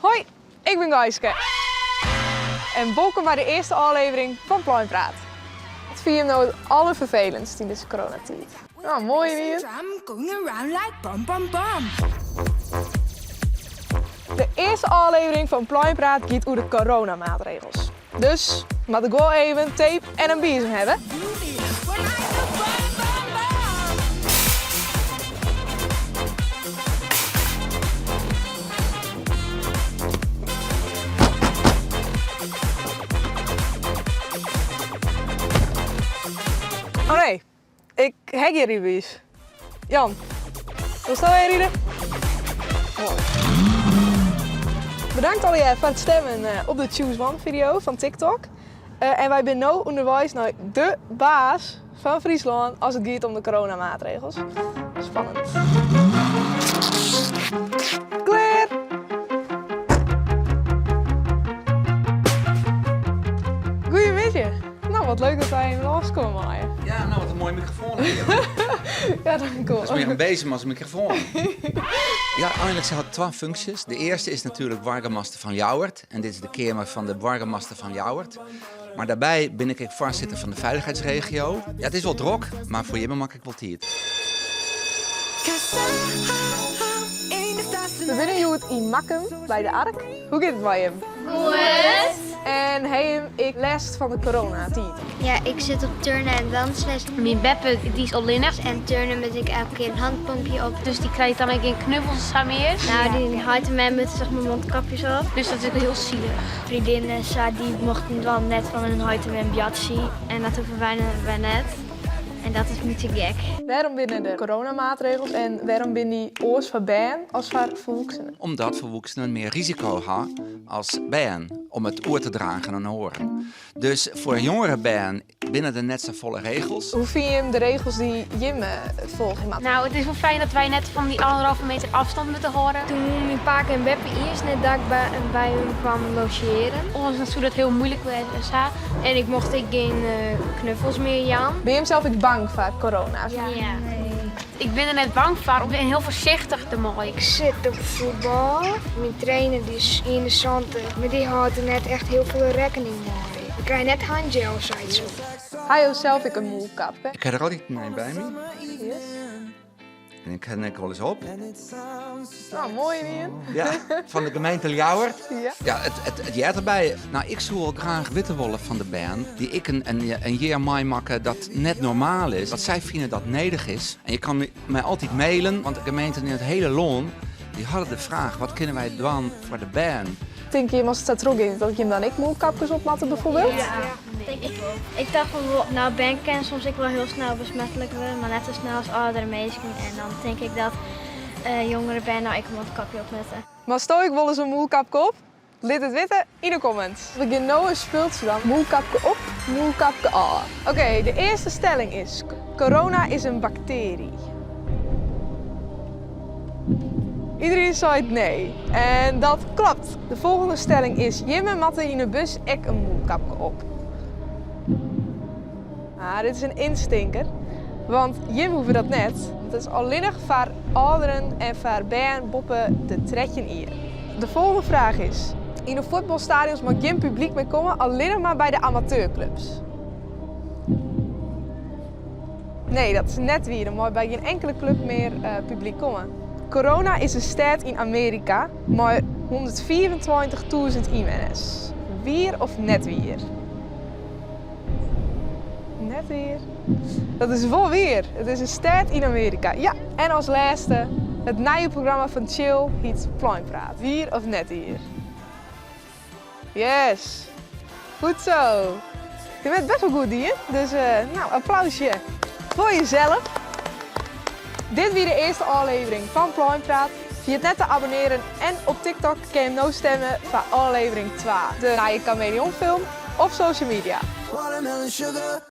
Hoi, ik ben Gaiske. En welkom bij de eerste aflevering van Pluimpraat. Wat vind je nou het allervervelendst in deze coronatijd? Nou, mooi weer. De eerste aflevering van Pluimpraat gaat over de coronamaatregels. Dus, moet ik wel even tape en een bezem hebben. Oh nee, ik heb hier iets. Jan, hoe sta jij hier? Mooi. Bedankt alweer voor het stemmen op de Choose One video van TikTok. En wij zijn nu onderwijs naar de baas van Friesland als het gaat om de coronamaatregels. Spannend. Klaar! Goedemiddag. Nou, wat leuk dat wij in los komen maaien. Ja, nou wat een mooie microfoon hier. Ja, dat is cool. Dat is meer een bezem als een microfoon. Ja, eigenlijk had het twee functies. De eerste is natuurlijk Wargemaster van Ljouwert. En dit is de kamer van de Wargemaster van Ljouwert. Maar daarbij ben ik voorzitter van de veiligheidsregio. Ja, het is wel druk, maar voor je mag ik wel tijd. We zijn nu in Makkum bij de Ark. Hoe gaat het bij hem? Goed. En hij ik les van de coronatijd. Ja, ik zit op turnen en dansles. Mijn beppe die is alleenig. En turnen met ik elke keer een handpompje op. Dus die krijgt dan geen knuffels meer. Nou, die houdt mij met zeg maar mondkapjes op. Dus dat is ook heel zielig. Vriendinnen die mochten wel net van een huid en biatsi. En dat hoeven wij net. En dat is niet te gek. Waarom binnen de coronamaatregels en waarom binnen die oors van bijen als voor volwassenen? Omdat volwassenen meer risico hebben als bijen om het oor te dragen en horen. Dus voor jongere bijen binnen er net zo volle regels. Hoe vind je de regels die Jim volgt? Nou, het is wel fijn dat wij net van die 1,5 meter afstand moeten horen. Toen mijn pa en Beppe eerst net dat ik bij hun kwam logeren. Ons was dat heel moeilijk was. En ik mocht geen knuffels meer, Jan. Ben je hem zelf ook bang voor corona? Ja. Ik ben er net bang voor. Ik ben heel voorzichtig ermee. Ik zit op voetbal. Mijn trainer die is interessant, maar die houdt er net echt heel veel rekening mee. We krijgen net handgel of zoiets. Hij heeft zelf ook een moelkap. Ik heb er altijd een bij me. Yes. En ik heb er wel eens op. Nou, mooi weer. Ja, van de gemeente Ljouwert. Ja. Ja, het jaar erbij. Nou, ik zou wel graag witte wollen van de band. Die ik een jaar mij maken dat net normaal is. Dat zij vinden dat nodig is. En je kan mij altijd mailen, want de gemeente in het hele Loon, die hadden de vraag, wat kunnen wij doen voor de band? Denk je, als het staat terug in, dat je hem dan ik moelkapjes opmatten bijvoorbeeld? Ja, denk ik wel. Ik dacht van, nou ben ik soms ik wel heel snel besmettelijk worden, maar net zo snel als oudere mensen. En dan denk ik dat jongeren ben, nou ik moet een kapje opzetten. Maar stel ik wel eens een moelkapje op? Laat het weten in de comments. We gaan nou een speeltje dan. Moelkapje op, moelkapje aan. Oké, de eerste stelling is, corona is een bacterie. Iedereen zei nee. En dat klopt. De volgende stelling is, Jimme matte in de bus ek een moelkapje op. Ah, dit is een instinker. Want Jim hoeft dat net. Het is alleen nog voor ouderen en voor bijen boppen de tredje hier. De volgende vraag is, in de voetbalstadions mag geen publiek meer komen, alleen nog maar bij de amateurclubs. Nee, dat is net weer. Er mag bij geen enkele club meer publiek komen. Corona is een stad in Amerika, maar 124.000 inwoners. Weer of net weer? Net weer. Dat is vol weer. Het is een stad in Amerika. Ja, en als laatste, het nieuwe programma van Chill heet Pluimpraat. Weer of net weer? Yes. Goed zo. Je bent best wel goed hier, dus nou, applausje voor jezelf. Dit weer de eerste aflevering van Pluimpraat. Vergeet net te abonneren en op TikTok kan je nou stemmen voor aflevering 2. De nieuwe chameleonfilm of social media.